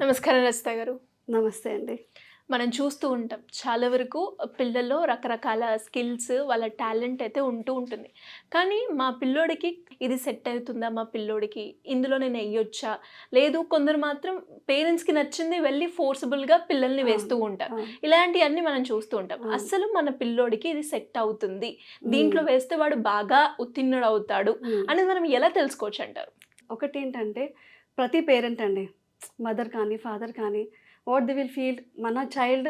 నమస్కారం రచిత గారు. నమస్తే అండి. మనం చూస్తూ ఉంటాం. చాలా వరకు పిల్లల్లో రకరకాల స్కిల్స్, వాళ్ళ టాలెంట్ అయితే ఉంటూ ఉంటుంది. కానీ మా పిల్లోడికి ఇది సెట్ అవుతుందా మా పిల్లోడికి? ఇందులో నేను ఎయ్యొచ్చా? లేదు కొందరు మాత్రం పేరెంట్స్‌కి నచ్చింది వెళ్ళి ఫోర్సబుల్‌గా పిల్లల్ని అవును. వేస్తూ ఉంటారు. అవును. ఇలాంటియన్నీ మనం చూస్తూ ఉంటాం. అవును. అస్సలు మన పిల్లోడికి ఇది సెట్ అవుతుంది. హ్మ్. దీంట్లో వేస్తే వాడు బాగా ఉత్తీర్ణుడవుతాడు హ్మ్. అనేది మనం ఎలా తెలుసుకోవచ్చంటారు? ఒకటేంటంటే ప్రతి పేరెంట్ అండి, మదర్ కానీ, ఫాదర్ కానీ వాట్ దే విల్ ఫీల్ మన child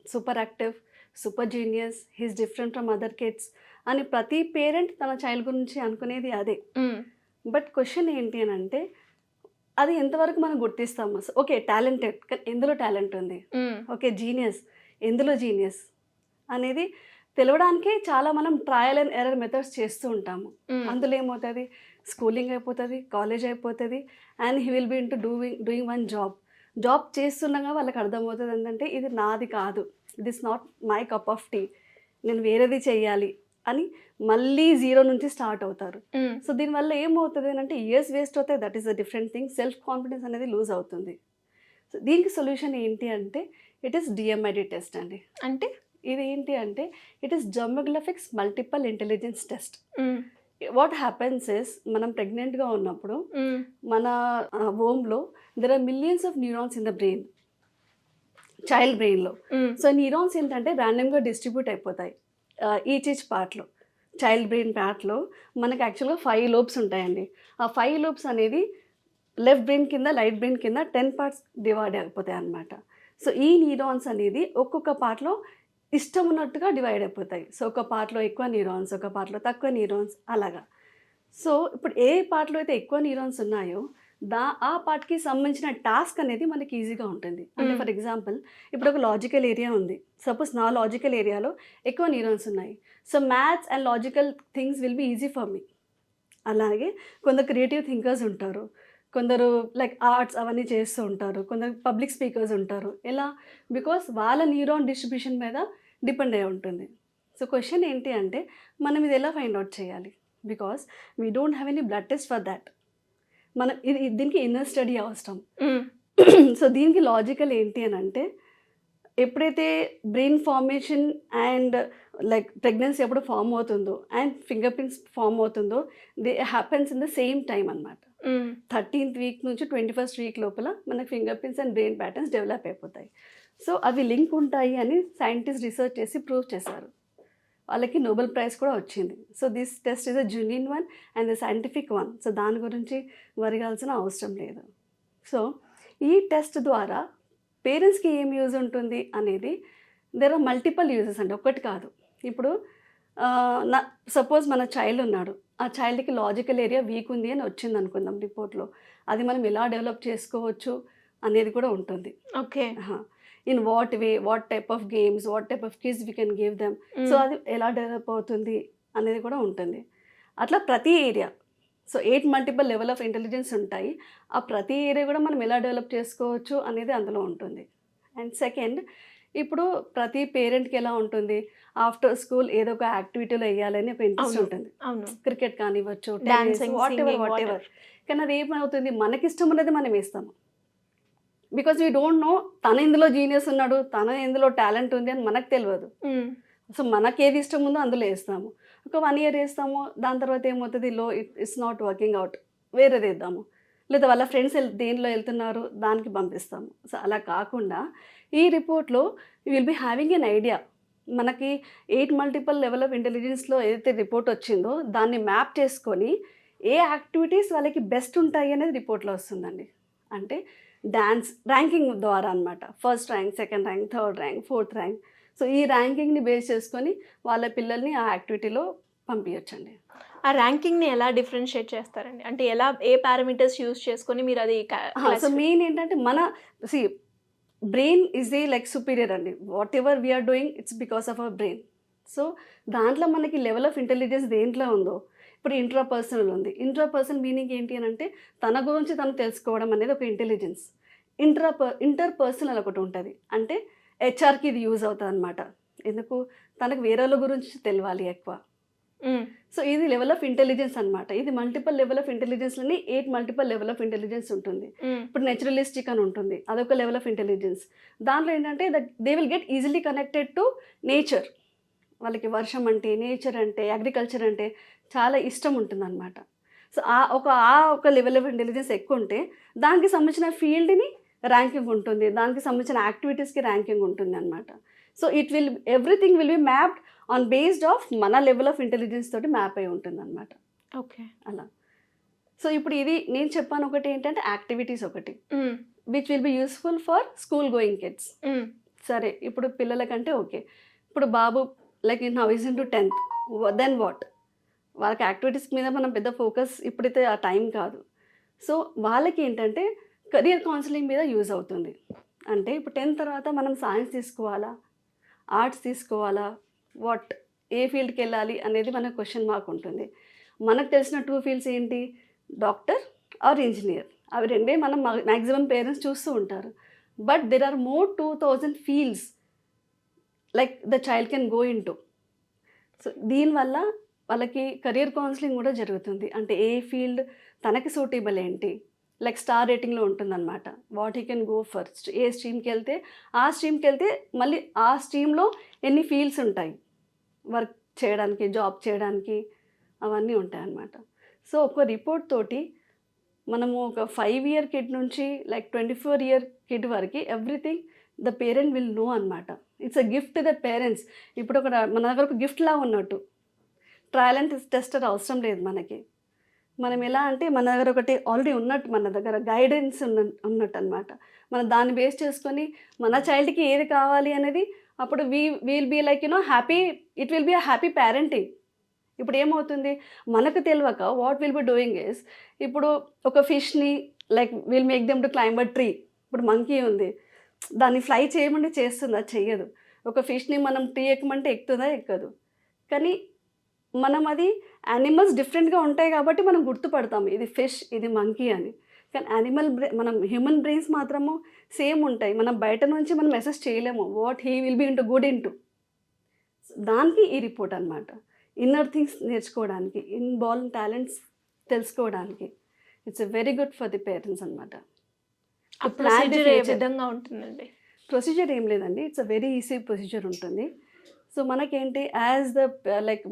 super active, super genius, he is different from other kids అని ప్రతి పేరెంట్ తన చైల్డ్ గురించి అనుకునేది అదే. హ్మ్. బట్ క్వెషన్ ఏంటి అనంటే అది ఎంతవరకు మనం గుర్తిస్తాము? ఓకే టాలెంటెడ్ కానీ ఎందులో టాలెంట్ ఉంది? హ్మ్. ఓకే జీనియస్ ఎందులో జీనియస్ అనేది తెలవడానికే చాలా మనం ట్రయల్ అండ్ ఎర్రర్ మెథడ్స్ చేస్తూ ఉంటాము. హ్మ్. అందులో ఏమవుతుంది, స్కూలింగ్ అయిపోతుంది, కాలేజ్ అయిపోతుంది, and he will be into doing one job. Job చేస్తుండగా వాళ్ళకి అర్థమవుతుంది ఏంటంటే ఇది నాది కాదు, it is not my cup of tea, నేను వేరేది చెయ్యాలి అని మళ్ళీ జీరో నుంచి స్టార్ట్ అవుతారు. హ్మ్. సో దీనివల్ల ఏమవుతుంది అంటే ఇయర్స్ వేస్ట్ అవుతాయి, that is a different thing. Self confidence అనేది లూజ్ అవుతుంది. సో దీనికి సొల్యూషన్ ఏంటి అంటే ఇట్ ఈస్ డిఎంఐడి టెస్ట్ అండి. అంటే? ఇది ఏంటి అంటే it is dermatoglyphics multiple intelligence test. Hmm. What happens is మనం ప్రెగ్నెంట్గా ఉన్నప్పుడు హ్మ్. మన వోమ్లో there are millions of neurons in the brain, child బ్రెయిన్లో. హ్మ్. సో న్యూరాన్స్ ఏంటంటే ర్యాండమ్గా డిస్ట్రిబ్యూట్ అయిపోతాయి ఈచ్ పార్ట్లో. చైల్డ్ బ్రెయిన్ పార్ట్లో మనకి యాక్చువల్గా 5 లోబ్స్ ఉంటాయండి. ఆ 5 లోబ్స్ అనేది లెఫ్ట్ బ్రెయిన్ కింద, రైట్ బ్రెయిన్ కింద 10 పార్ట్స్ డివైడ్ అయిపోతాయి అన్నమాట. సో ఈ న్యూరాన్స్ అనేది ఒక్కొక్క పార్ట్లో ఇష్టం ఉన్నట్టుగా డివైడ్ అయిపోతాయి. సో ఒక పార్ట్లో ఎక్కువ న్యూరాన్స్, ఒక పార్ట్లో తక్కువ న్యూరాన్స్ అలాగా. సో ఇప్పుడు ఏ పార్ట్‌లో అయితే ఎక్కువ న్యూరాన్స్ ఉన్నాయో ఆ పార్ట్‌కి సంబంధించిన టాస్క్ అనేది మనకి ఈజీగా ఉంటుంది. అంటే హ్మ్. ఫర్ ఎగ్జాంపుల్ ఇప్పుడు ఒక లాజికల్ ఏరియా ఉంది. సపోజ్ నా లాజికల్ ఏరియాలో ఎక్కువ న్యూరాన్స్ ఉన్నాయి. So maths and logical things will be easy for me. అలాగే కొందరు క్రియేటివ్ థింకర్స్ ఉంటారు. కొందరు లైక్ ఆర్ట్స్ అవన్నీ చేస్తూ ఉంటారు. కొందరు పబ్లిక్ స్పీకర్స్ ఉంటారు. ఎలా? బికాస్ వాళ్ళ న్యూరాన్ డిస్ట్రిబ్యూషన్ మీద డిపెండ్ అయ్యి ఉంటుంది. సో క్వెషన్ ఏంటి అంటే మనం ఇది ఎలా ఫైండ్ ఔట్ చేయాలి? Because we don't have any blood test for that. మనం దీనికి ఇన్నర్ స్టడీ అవసరం. హ్మ్. సో దీనికి లాజికల్ ఏంటి అని అంటే ఎప్పుడైతే brain formation and like pregnancy ఎప్పుడు ఫామ్ అవుతుందో అండ్ ఫింగర్ ప్రింట్స్ ఫామ్ అవుతుందో they happens in the same time అనమాట. హ్మ్. 13th వీక్ నుంచి 21st వీక్ లోపల మనకు finger prints and brain patterns develop అయిపోతాయి. సో అవి లింక్ ఉంటాయి అని సైంటిస్ట్ రీసెర్చ్ చేసి ప్రూవ్ చేశారు. వాళ్ళకి నోబెల్ ప్రైజ్ కూడా వచ్చింది. So this test is a genuine one and the scientific one. So దాని గురించి వరిగాల్సిన అవసరం లేదు. సో ఈ టెస్ట్ ద్వారా పేరెంట్స్కి ఏం యూజ్ ఉంటుంది అనేది దేర్ ఆర్ మల్టిపల్ యూజెస్ అండి, ఒకటి కాదు. ఇప్పుడు నా సపోజ్ మన చైల్డ్ ఉన్నాడు, ఆ చైల్డ్కి లాజికల్ ఏరియా వీక్ ఉంది అని వచ్చింది అనుకుందాం రిపోర్ట్లో. అది మనం ఎలా డెవలప్ చేసుకోవచ్చు అనేది కూడా ఉంటుంది. Okay. In what way, what type of games, what type of kids we can give them. So హ్మ్. అది ఎలా డెవలప్ అవుతుంది అనేది కూడా ఉంటుంది. అట్లా ప్రతి area. So 8 multiple level of intelligence ఉంటాయి. ఆ ప్రతి ఏరియా కూడా మనం ఎలా డెవలప్ చేసుకోవచ్చు అనేది అందులో ఉంటుంది. అండ్ సెకండ్, ఇప్పుడు ప్రతి పేరెంట్‌కి ఎలా ఉంటుంది, ఆఫ్టర్ స్కూల్ ఏదో ఒక యాక్టివిటీలో ఎయ్యాలని ఒక ఇంట్రెస్ట్ అవును. ఉంటుంది. అవును. క్రికెట్ కానివ్వచ్చు, tennis, dancing, whatever, singing whatever. Whatever. కానీ అది ఏమవుతుంది, మనకిష్టం ఉన్నది మనం వేస్తాము. బికాజ్ వీ డోంట్ నో తను ఇందులో జీనియస్ ఉన్నాడు, తను ఇందులో టాలెంట్ ఉంది అని మనకు తెలవదు. హ్మ్. సో మనకేది ఇష్టం ఉందో అందులో వేస్తాము. ఒక 1 ఇయర్ వేస్తాము, దాని తర్వాత ఏమవుతుంది, ఇట్స్ నాట్ వర్కింగ్ అవుట్, వేరేది వేద్దాము. లేదా వాళ్ళ ఫ్రెండ్స్ దేనిలో వెళ్తున్నారు దానికి పంపిస్తాము. సో అలా కాకుండా ఈ రిపోర్ట్లో you will be having an idea. మనకి 8 మల్టిపుల్ లెవెల్ ఆఫ్ ఇంటెలిజెన్స్లో ఏదైతే రిపోర్ట్ వచ్చిందో దాన్ని మ్యాప్ చేసుకొని ఏ యాక్టివిటీస్ వాళ్ళకి బెస్ట్ ఉంటాయి అనేది రిపోర్ట్లో వస్తుందండి. అంటే డాన్స్ ర్యాంకింగ్ ద్వారా అనమాట. First rank, second rank, third rank, fourth rank. So ఈ ర్యాంకింగ్ని బేస్ చేసుకొని వాళ్ళ పిల్లల్ని ఆ యాక్టివిటీలో పంపించండి. ఆ ర్యాంకింగ్‌ని ఎలా డిఫరెన్షియేట్ చేస్తారండి? అంటే ఎలా ఏ పారామీటర్స్ యూజ్ చేసుకొని మీరది సో మెయిన్ ఏంటంటే మన సి brain is a like superior అండి. Whatever we are doing it's because of our brain. So దాంట్లో మనకి లెవెల్ ఆఫ్ ఇంటెలిజెన్స్ దేంట్లో ఉందో, ఇప్పుడు ఇంట్రా పర్సనల్ ఉంది. ఇంట్రా పర్సనల్ మీనింగ్ ఏంటి అని అంటే తన గురించి తను తెలుసుకోవడం అనేది ఒక ఇంటెలిజెన్స్. ఇంటర్ పర్సనల్ ఒకటి ఉంటుంది. అంటే హెచ్ఆర్కి ఇది యూజ్ అవుతుంది అనమాట. ఎందుకు, తనకు వేరే వాళ్ళ గురించి తెలియాలి ఎక్కువ. సో ఇది లెవెల్ ఆఫ్ ఇంటెలిజెన్స్ అనమాట. ఇది మల్టిపల్ లెవెల్ ఆఫ్ ఇంటెలిజెన్స్లోని 8 మల్టిపల్ లెవెల్ ఆఫ్ ఇంటెలిజెన్స్ ఉంటుంది. ఇప్పుడు నెచురలిస్టిక్ అని ఉంటుంది, అదొక లెవెల్ ఆఫ్ ఇంటెలిజెన్స్. దాంట్లో ఏంటంటే they will get easily connected to nature. వాళ్ళకి వర్షం అంటే, నేచర్ అంటే, అగ్రికల్చర్ అంటే చాలా ఇష్టం ఉంటుంది అనమాట. సో ఆ ఒక లెవెల్ ఆఫ్ ఇంటెలిజెన్స్ ఎక్కువ ఉంటే దానికి సంబంధించిన ఫీల్డ్ని ర్యాంకింగ్ ఉంటుంది, దానికి సంబంధించిన యాక్టివిటీస్కి ర్యాంకింగ్ ఉంటుంది అనమాట. So everything will be mapped on based of మన లెవెల్ ఆఫ్ ఇంటెలిజెన్స్ తోటి మ్యాప్ అయి ఉంటుంది అనమాట. ఓకే, అలా. సో ఇప్పుడు ఇది నేను చెప్పాను ఒకటి ఏంటంటే యాక్టివిటీస్ ఒకటి which will be useful for school going kids. సరే, ఇప్పుడు పిల్లలకంటే ఓకే, ఇప్పుడు బాబు like now is in to 10th, then what? వాళ్ళకి యాక్టివిటీస్ మీద మనం పెద్ద ఫోకస్ ఇప్పుడైతే ఆ టైం కాదు. సో వాళ్ళకి ఏంటంటే కెరియర్ కౌన్సిలింగ్ మీద యూజ్ అవుతుంది. అంటే ఇప్పుడు 10th తర్వాత మనం సైన్స్ తీసుకోవాలా, ఆర్ట్స్ తీసుకోవాలా, వాట్, ఏ ఫీల్డ్కి వెళ్ళాలి అనేది మన క్వశ్చన్ మార్క్ ఉంటుంది. మనకు తెలిసిన 2 ఫీల్డ్స్ ఏంటి? Doctor or engineer. అవి రెండే మనం మ్యాక్సిమం పేరెంట్స్ చూస్తూ ఉంటారు. But there are more 2000 fields like the child can go into. So దీనివల్ల వాళ్ళకి కెరియర్ కౌన్సిలింగ్ కూడా జరుగుతుంది. అంటే ఏ ఫీల్డ్ తనకి సూటబుల్ ఏంటి, లైక్ స్టార్ రేటింగ్లో ఉంటుందన్నమాట. What he can go first, ఏ స్ట్రీమ్కి వెళ్తే ఆ స్ట్రీమ్కి వెళ్తే మళ్ళీ ఆ స్ట్రీమ్లో ఎన్ని ఫీల్డ్స్ ఉంటాయి వర్క్ చేయడానికి, జాబ్ చేయడానికి, అవన్నీ ఉంటాయి అన్నమాట. సో ఒక రిపోర్ట్ తోటి మనము ఒక 5-year కిడ్ నుంచి లైక్ 24-year కిడ్ వరకు everything the parent will know అనమాట. It's a gift the parents. ఇప్పుడు మన దగ్గర ఒక గిఫ్ట్ లా ఉన్నట్టు. ట్రయల్ అండ్ టెస్టర్ అవసరం లేదు మనకి. మనం ఎలా అంటే మన దగ్గర ఒకటి ఆల్రెడీ ఉన్నట్టు, మన దగ్గర గైడెన్స్ ఉన్నట్టు అనమాట. మనం దాన్ని బేస్ చేసుకొని మన చైల్డ్కి ఏది కావాలి అనేది అప్పుడు will be like happy, it will be a happy parenting. ఇప్పుడు ఏమవుతుంది, మనకు తెలియక what will be doing is, ఇప్పుడు ఒక ఫిష్ని like will make them to climb a tree. ఇప్పుడు మంకీ ఉంది, దాన్ని ఫ్లై చేయమంటే చేస్తుందా? చెయ్యదు. ఒక ఫిష్ని మనం ట్రీ ఎక్కమంటే ఎక్కుతుందా? ఎక్కదు. కానీ మనం అది యానిమల్స్ డిఫరెంట్గా ఉంటాయి కాబట్టి మనం గుర్తుపడతాము ఇది ఫిష్, ఇది మంకీ అని. కానీ మనం హ్యూమన్ బ్రెయిన్స్ మాత్రము సేమ్ ఉంటాయి. మనం బయట నుంచి మనం మెసేజ్ చేయలేము what he will be into good into. దానికి ఈ రిపోర్ట్ అనమాట. ఇన్నర్ థింగ్స్ నేర్చుకోవడానికి, ఇన్బార్న్ టాలెంట్స్ తెలుసుకోవడానికి it's very good for the parents అనమాట. ప్రొసీజర్ ఏ విధంగా ఉంటుందండి? ప్రొసీజర్ ఏం లేదండి, it's a very easy procedure ఉంటుంది. సో మనకేంటి యాజ్ ద లైక్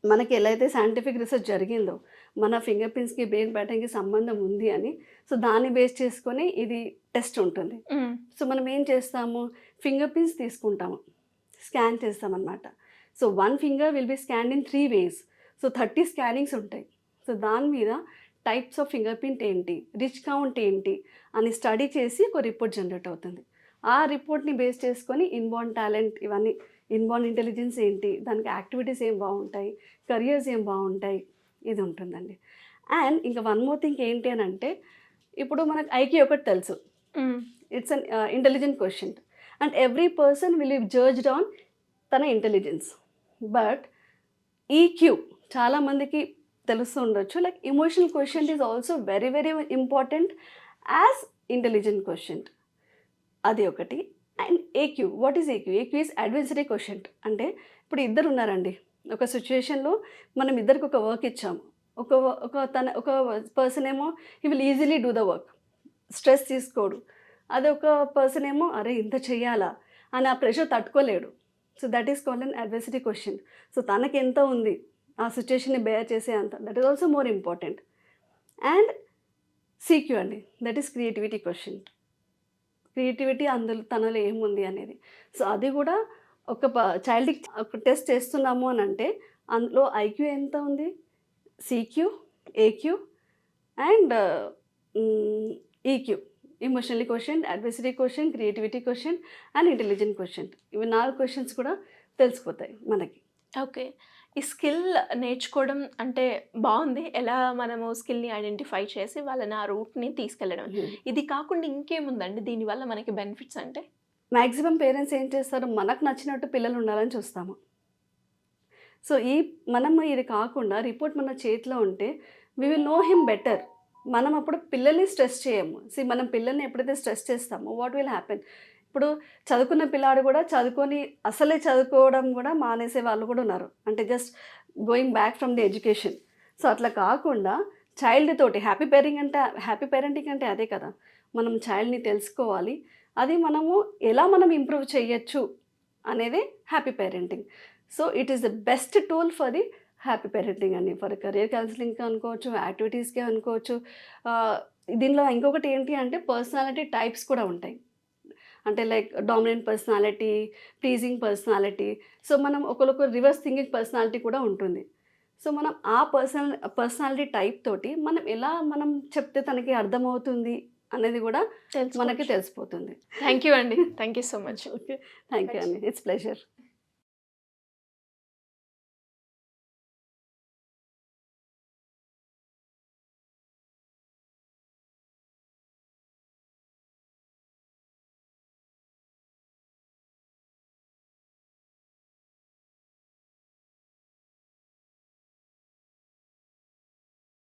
మనకి ఎలా అయితే సైంటిఫిక్ రీసెర్చ్ జరిగిందో మన ఫింగర్ ప్రింట్స్కి బ్రెయిన్ ప్యాటర్న్కి సంబంధం ఉంది అని, సో దాన్ని బేస్ చేసుకొని ఇది టెస్ట్ ఉంటుంది. సో మనం ఏం చేస్తాము, ఫింగర్ ప్రింట్స్ తీసుకుంటాము, స్కాన్ చేస్తామన్నమాట. So 1 finger will be scanned in 3 ways. So 30 scannings ఉంటాయి. సో దాని మీద టైప్స్ ఆఫ్ ఫింగర్ ప్రింట్ ఏంటి, రిచ్ కౌంట్ ఏంటి అని స్టడీ చేసి ఒక రిపోర్ట్ జనరేట్ అవుతుంది. ఆ రిపోర్ట్ని బేస్ చేసుకొని ఇన్బార్న్ టాలెంట్, ఇవన్నీ ఇన్బార్న్ ఇంటెలిజెన్స్ ఏంటి, దానికి యాక్టివిటీస్ ఏం బాగుంటాయి, కెరియర్స్ ఏం బాగుంటాయి, ఇది ఉంటుందండి. అండ్ ఇంకా 1 more థింగ్ ఏంటి అని అంటే, ఇప్పుడు మనకు ఐక్యూ ఒకటి తెలుసు, it's an intelligent question and every person will be judged on తన ఇంటెలిజెన్స్. బట్ ఈక్యూ చాలామందికి తెలుస్తూ ఉండొచ్చు, like emotional question is also very very important as intelligent question. అది ఒకటి. And AQ, what is AQ? AQ is adversity question. అంటే ఇప్పుడు ఇద్దరు ఉన్నారండి, ఒక సిచ్యువేషన్లో మనం ఇద్దరికి ఒక వర్క్ ఇచ్చాము. ఒక పర్సన్ ఏమో he will easily do the work, stress తీసుకోడు. అదే ఒక పర్సన్ ఏమో అరే ఇంత చెయ్యాలా అని ఆ ప్రెషర్ తట్టుకోలేడు. So that is called an adversity question. So తనకి ఎంత ఉంది ఆ సిచ్యుయేషన్ని బేర్ చేసే అంత, that is also more important. And CQ అండి, that is creativity question. Creativity అందులో తనలో ఏముంది అనేది. సో అది కూడా ఒక చైల్డ్కి ఒక టెస్ట్ చేస్తున్నాము అని అంటే అందులో ఐక్యూ ఎంత ఉంది, CQ, AQ and EQ, emotionally question, adversity question, creativity question and intelligent question. ఇవి 4 క్వశ్చన్స్ కూడా తెలిసిపోతాయి మనకి. ఓకే, ఈ స్కిల్ నేర్చుకోవడం అంటే బాగుంది, ఎలా మనము స్కిల్ని ఐడెంటిఫై చేసి వాళ్ళని ఆ రూట్ని తీసుకెళ్ళడం. ఇది కాకుండా ఇంకేముందండి దీనివల్ల మనకి బెనిఫిట్స్ అంటే? మ్యాక్సిమం పేరెంట్స్ ఏం చేస్తారు, మనకు నచ్చినట్టు పిల్లలు ఉండాలని చూస్తాము. సో మనం ఇది కాకుండా రిపోర్ట్ మన చేతిలో ఉంటే we will know him better. మనం అప్పుడు పిల్లల్ని స్ట్రెస్ చేయము. మనం పిల్లల్ని ఎప్పుడైతే స్ట్రెస్ చేస్తామో వాట్ విల్ హ్యాపెన్, ఇప్పుడు చదువుకున్న పిల్లాడు కూడా అసలే చదువుకోవడం కూడా మానేసే వాళ్ళు కూడా ఉన్నారు. అంటే just going back from the education. So అట్లా కాకుండా చైల్డ్ తోటి హ్యాపీ పేరెంటింగ్ అంటే అదే కదా. మనం చైల్డ్ని తెలుసుకోవాలి, అది మనం ఇంప్రూవ్ చేయొచ్చు అనేది happy parenting. So it is the best tool for the happy parenting అని. ఫర్ కెరియర్ కౌన్సిలింగ్కి అనుకోవచ్చు, యాక్టివిటీస్కి అనుకోవచ్చు. దీనిలో ఇంకొకటి ఏంటి అంటే పర్సనాలిటీ టైప్స్ కూడా ఉంటాయి. అంటే like dominant personality, pleasing personality. So మనం ఒకరికి రివర్స్ థింకింగ్ పర్సనాలిటీ కూడా ఉంటుంది. సో మనం ఆ పర్సనాలిటీ టైప్ తోటి మనం చెప్తే తనకి అర్థమవుతుంది అనేది కూడా మనకి తెలిసిపోతుంది. థ్యాంక్ యూ అండి, thank you so much. Okay, thank you అండి, ఇట్స్ ప్లెజర్.